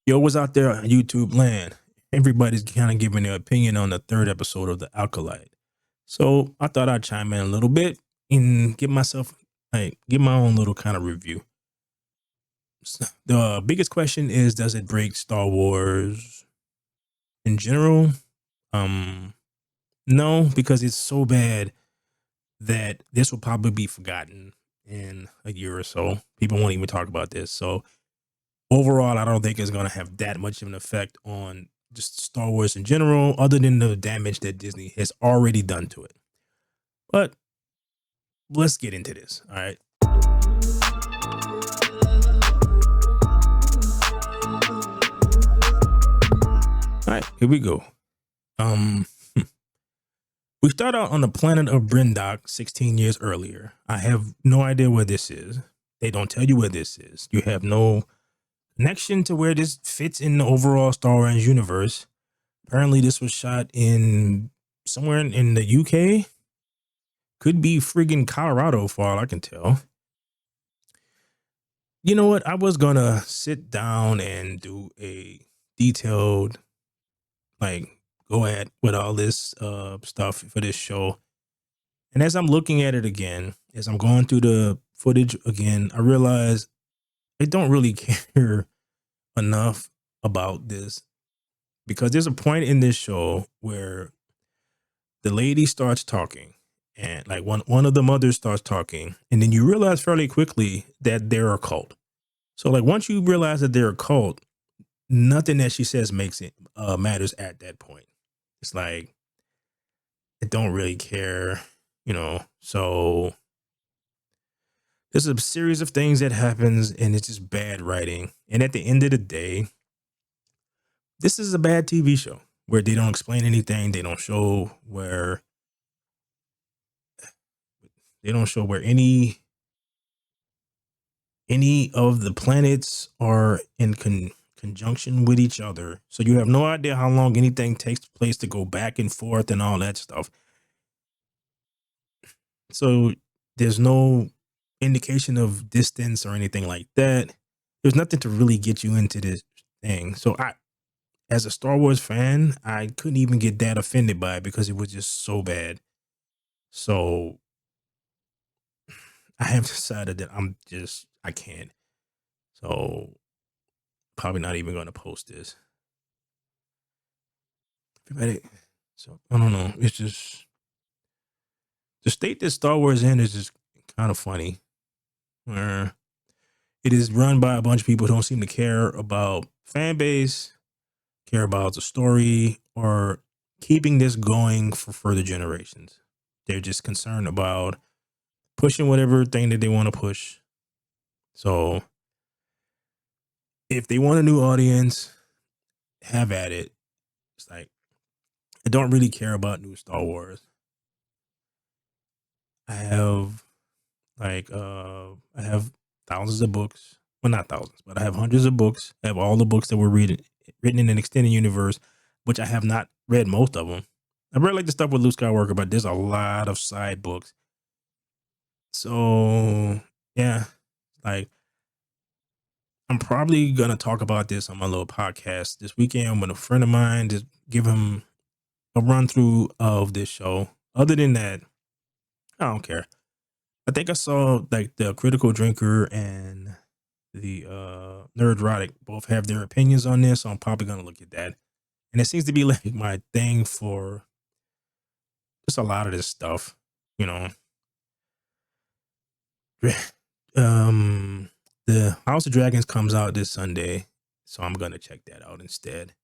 Yo, what's out there on YouTube land? Everybody's kind of giving their opinion on the third episode of the Acolyte. So I thought I'd chime in a little bit and give my own little kind of review. The biggest question is, does it break Star Wars in general? Um, no, because it's so bad that this will probably be forgotten in a year or so. People won't even talk about this. So overall, I don't think it's going to have that much of an effect on just Star Wars in general, other than the damage that Disney has already done to it. But let's get into this. All right. All right, here we go. Um, we start out on the planet of Brindok 16 years earlier. I have no idea where this is. They don't tell you where this is. You have no connection to where this fits in the overall Star Wars universe. Apparently, this was shot in somewhere in the UK. Could be friggin' Colorado for all I can tell. You know what? I was gonna sit down and do a detailed, go at with all this stuff for this show. And as I'm looking at it again, as I'm going through the footage again, I realize I don't really care enough about this, because there's a point in this show where the lady starts talking, and like one of the mothers starts talking, and then you realize fairly quickly that they're a cult. So like once you realize that they're a cult, nothing that she says makes it matters at that point. It's like I don't really care. So there's a series of things that happens, and it's just bad writing. And at the end of the day, this is a bad TV show where they don't explain anything. They don't show where any of the planets are in conjunction with each other. So you have no idea how long anything takes place to go back and forth and all that stuff. So there's no indication of distance or anything like that. There's nothing to really get you into this thing. So as a Star Wars fan, I couldn't even get that offended by it because it was just so bad. So I have decided that I can't. So probably not even going to post this. Everybody, so I don't know. It's just the state that Star Wars in is just kind of funny. Where it is run by a bunch of people who don't seem to care about fan base, care about the story, or keeping this going for further generations. They're just concerned about pushing whatever thing that they want to push. So if they want a new audience, have at it. It's like I don't really care about new Star Wars. I have I have thousands of books. Well, not thousands, but I have hundreds of books. I have all the books that were written in an extended universe, which I have not read most of them. I read like the stuff with Luke Skywalker, but there's a lot of side books. So yeah, like I'm probably gonna talk about this on my little podcast this weekend with a friend of mine. Just give him a run through of this show. Other than that, I don't care. I think I saw like the Critical Drinker and the Nerdrotic both have their opinions on this, so I'm probably gonna look at that. And it seems to be like my thing for just a lot of this stuff, you know. Um, the House of Dragons comes out this Sunday, so I'm gonna check that out instead.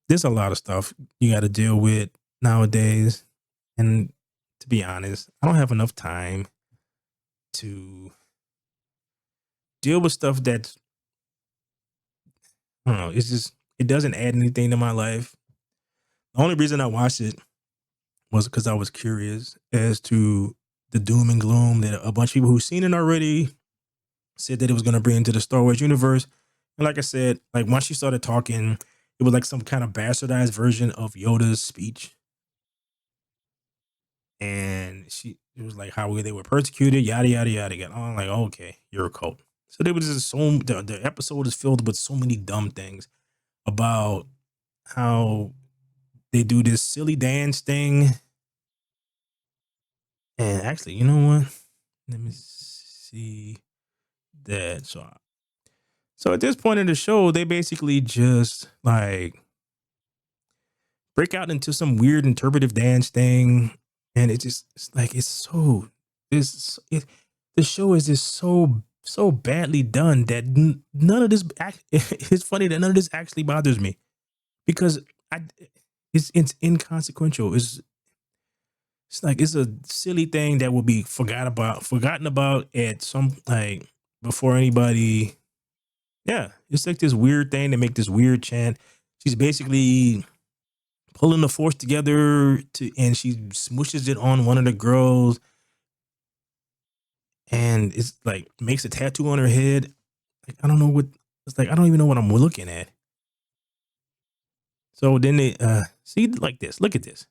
There's a lot of stuff you got to deal with nowadays, and to be honest, I don't have enough time to deal with stuff that's I don't know. It's just it doesn't add anything to my life. The only reason I watched it was because I was curious as to the doom and gloom that a bunch of people who've seen it already said that it was going to bring into the Star Wars universe. And like I said, like once she started talking, it was like some kind of bastardized version of Yoda's speech. And it was like how they were persecuted, yada yada yada. I'm like, okay, you're a cult. So there was just the episode is filled with so many dumb things about how they do this silly dance thing. And actually, you know what? Let me see that. So at this point in the show, they basically just like break out into some weird interpretive dance thing, and it's like it's so it's it the show is just so badly done that none of this it's funny that none of this actually bothers me because I it's inconsequential. It's like it's a silly thing that will be forgotten about at some like before anybody. Yeah, it's like this weird thing to make this weird chant. She's basically pulling the force together and she smushes it on one of the girls, and it's like makes a tattoo on her head. Like I don't know what it's like. I don't even know what I'm looking at. So then they see like this. Look at this.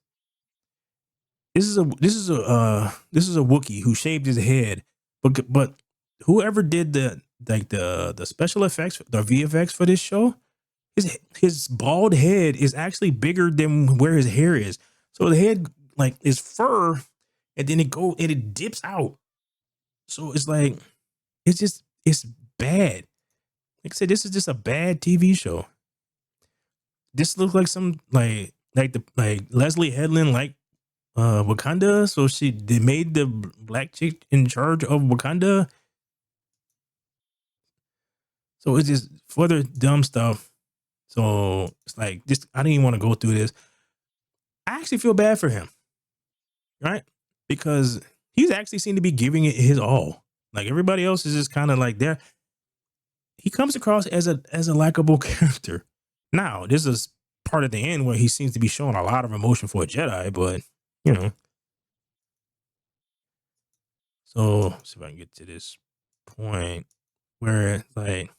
This is a Wookiee who shaved his head, but whoever did the special effects, the VFX for this show, his bald head is actually bigger than where his hair is. So the head like is fur, and then it dips out. So it's like it's bad. Like I said, this is just a bad TV show. This looks like some like Leslie Headland like Wakanda. So they made the black chick in charge of Wakanda. So it's just further dumb stuff. So it's like this. I didn't even want to go through this. I actually feel bad for him, right? Because he's actually seemed to be giving it his all. Like everybody else is just kind of like there. He comes across as a likable character. Now, this is part of the end where he seems to be showing a lot of emotion for a Jedi, but you know. So let's see if I can get to this point where like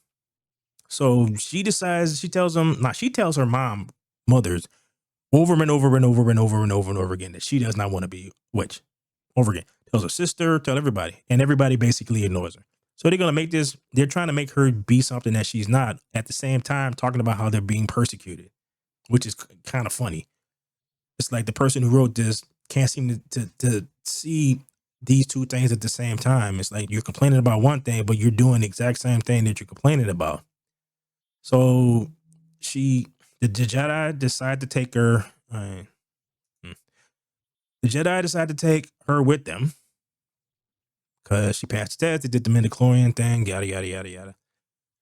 so she tells him not she tells her mothers over and over and over and over and over and over again that she does not want to be witch. Over again. Tells her sister, tell everybody. And everybody basically ignores her. So they're trying to make her be something that she's not, at the same time talking about how they're being persecuted, which is kind of funny. It's like the person who wrote this can't seem to see these two things at the same time. It's like you're complaining about one thing, but you're doing the exact same thing that you're complaining about. So the Jedi decide to take her. The Jedi decide to take her with them because she passed the test. They did the midichlorian thing, yada yada yada yada.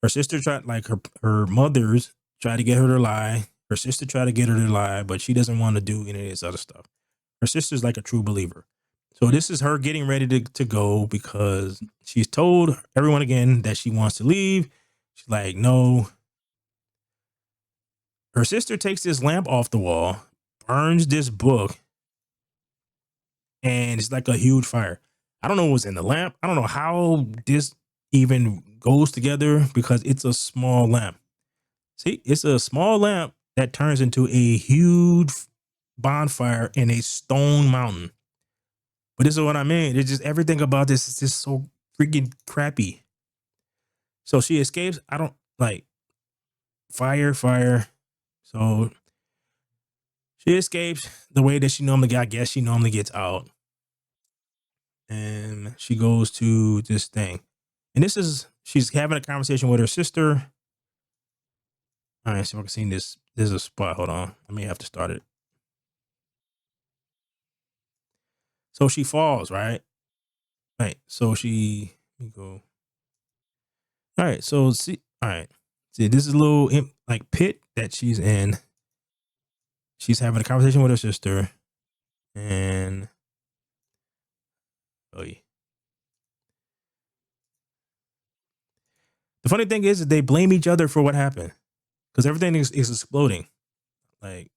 Her sister tried, like her mothers tried to get her to lie. Her sister tried to get her to lie, but she doesn't want to do any of this other stuff. Her sister's like a true believer. So this is her getting ready to go because she's told everyone again that she wants to leave. She's like, no. Her sister takes this lamp off the wall, burns this book, and it's like a huge fire. I don't know what's in the lamp. I don't know how this even goes together because it's a small lamp. See, it's a small lamp that turns into a huge bonfire in a stone mountain. But this is what I mean. It's just everything about this is just so freaking crappy. So she escapes. I don't like fire. So she escapes the way that she normally got. I guess she normally gets out. And she goes to this thing. And she's having a conversation with her sister. All right, so I can see this. There's a spot. Hold on. I may have to start it. So she falls, right? Right. So let me go. All right. So see, all right. See, this is a little like pit that she's in. She's having a conversation with her sister. And oh yeah. The funny thing is that they blame each other for what happened. Because everything is exploding. Like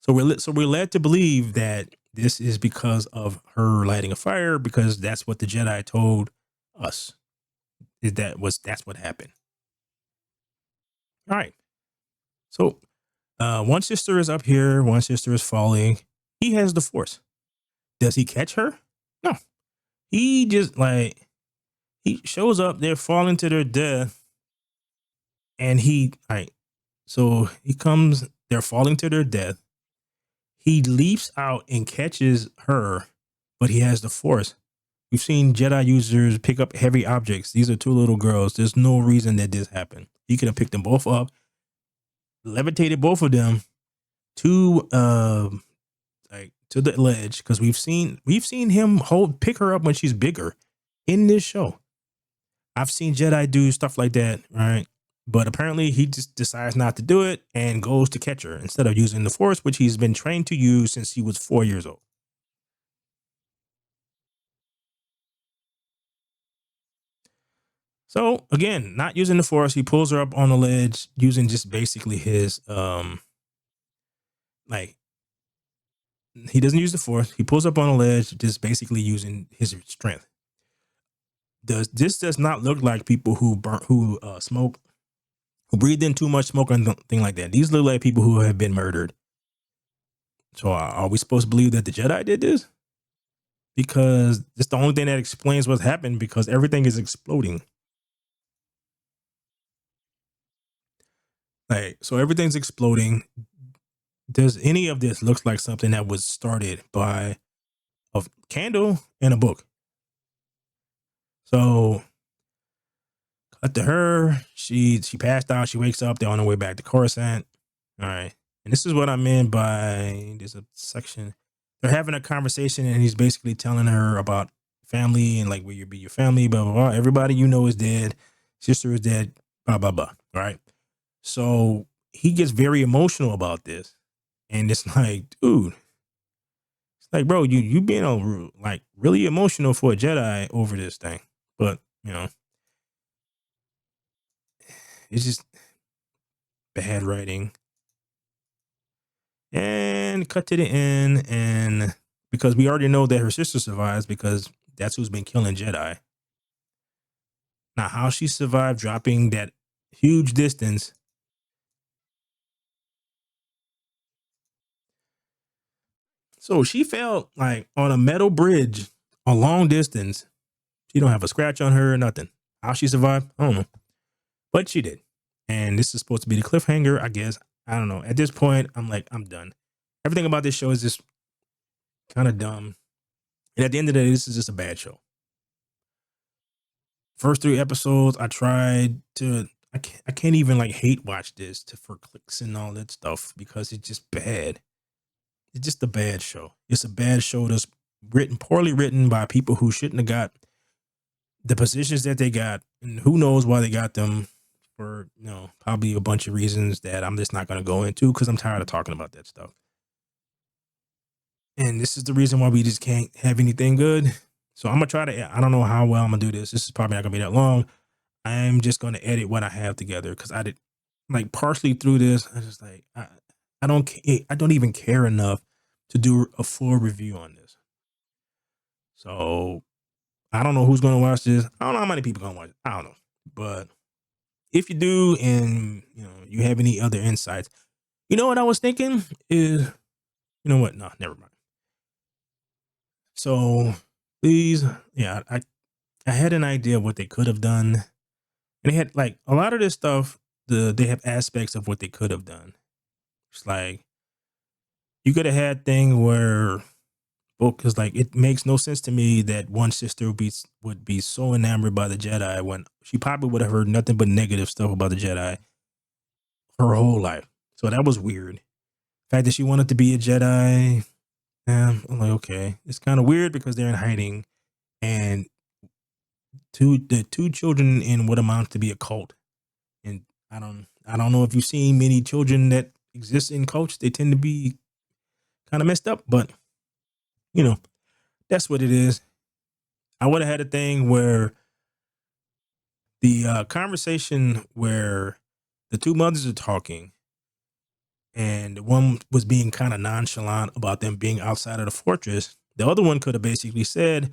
we're led to believe that this is because of her lighting a fire, because that's what the Jedi told us. That's what happened. All right. So one sister is up here, one sister is falling. He has the force. Does he catch her? No. He just like He shows up, they're falling to their death, and so he comes, they're falling to their death. He leaps out and catches her, but he has the force. We've seen Jedi users pick up heavy objects. These are two little girls. There's no reason that this happened. He could have picked them both up, levitated both of them to to the ledge, because we've seen him pick her up when she's bigger in this show. I've seen Jedi do stuff like that, right? But apparently he just decides not to do it and goes to catch her instead of using the force, which he's been trained to use since he was 4 years old. So again, not using the force, he pulls her up on the ledge using just basically his like he doesn't use the force. He pulls up on a ledge just basically using his strength. Does not look like people who smoke, who breathe in too much smoke or anything like that. These look like people who have been murdered. So are we supposed to believe that the Jedi did this? Because it's the only thing that explains what's happened, because everything is exploding. Like, so everything's exploding. Does any of this looks like something that was started by a candle and a book? So cut to her. She passed out. She wakes up. They're on their way back to Coruscant. All right. And this is what I meant by, there's a section. They're having a conversation and he's basically telling her about family and like where you be your family, blah, blah, blah. Everybody you know is dead. Sister is dead, blah, blah, blah. All right. So he gets very emotional about this. And it's like, dude, it's like, bro, you being like really emotional for a Jedi over this thing. But, it's just bad writing. And cut to the end, and because we already know that her sister survives, because that's who's been killing Jedi. Now, how she survived dropping that huge distance. So she fell like on a metal bridge a long distance. She don't have a scratch on her or nothing. How she survived, I don't know. But she did. And this is supposed to be the cliffhanger, I guess. I don't know. At this point, I'm like, I'm done. Everything about this show is just kind of dumb. And at the end of the day, this is just a bad show. First 3 episodes, I tried to. I can't even like hate watch this for clicks and all that stuff, because it's just bad. It's just a bad show. It's a bad show that's poorly written by people who shouldn't have got the positions that they got, and who knows why they got them, for probably a bunch of reasons that I'm just not going to go into, because I'm tired of talking about that stuff. And this is the reason why we just can't have anything good. So I'm gonna try to. I don't know how well I'm gonna do this. This is probably not gonna be that long. I'm just gonna edit what I have together, because I did like partially through this. I just like I don't even care enough to do a full review on this. So I don't know who's gonna watch this. I don't know how many people gonna watch it. I don't know, but if you do, and you have any other insights, what I was thinking is, you know what? No, never mind. So please, yeah, I had an idea of what they could have done, and they had like a lot of this stuff. They have aspects of what they could have done. It's like you could have had thing where, because like it makes no sense to me that one sister would be so enamored by the Jedi when she probably would have heard nothing but negative stuff about the Jedi her whole life. So that was weird. The fact that she wanted to be a Jedi, I'm like, okay, it's kind of weird because they're in hiding, and the two children in what amounts to be a cult. And I don't know if you've seen many children that exist in cults. They tend to be kind of messed up, but you know, that's what it is. I would have had a thing where the conversation where the two mothers are talking, and the one was being kind of nonchalant about them being outside of the fortress. The other one could have basically said,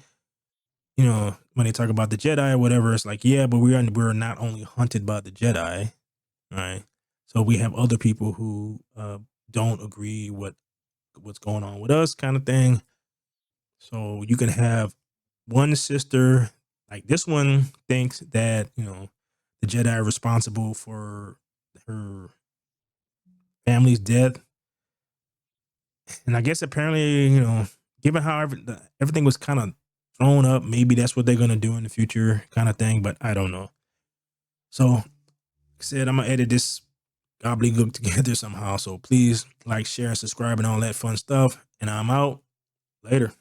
when they talk about the Jedi or whatever, it's like, yeah, but we're not only hunted by the Jedi, right? So we have other people who don't agree what's going on with us, kind of thing. So you can have one sister Like this one thinks that, the Jedi are responsible for her family's death. And I guess apparently, given how everything was kind of thrown up, maybe that's what they're gonna do in the future, kind of thing. But I don't know. So, like I said, I'm gonna edit this gobbledygook together somehow. So please like, share, and subscribe, and all that fun stuff. And I'm out. Later.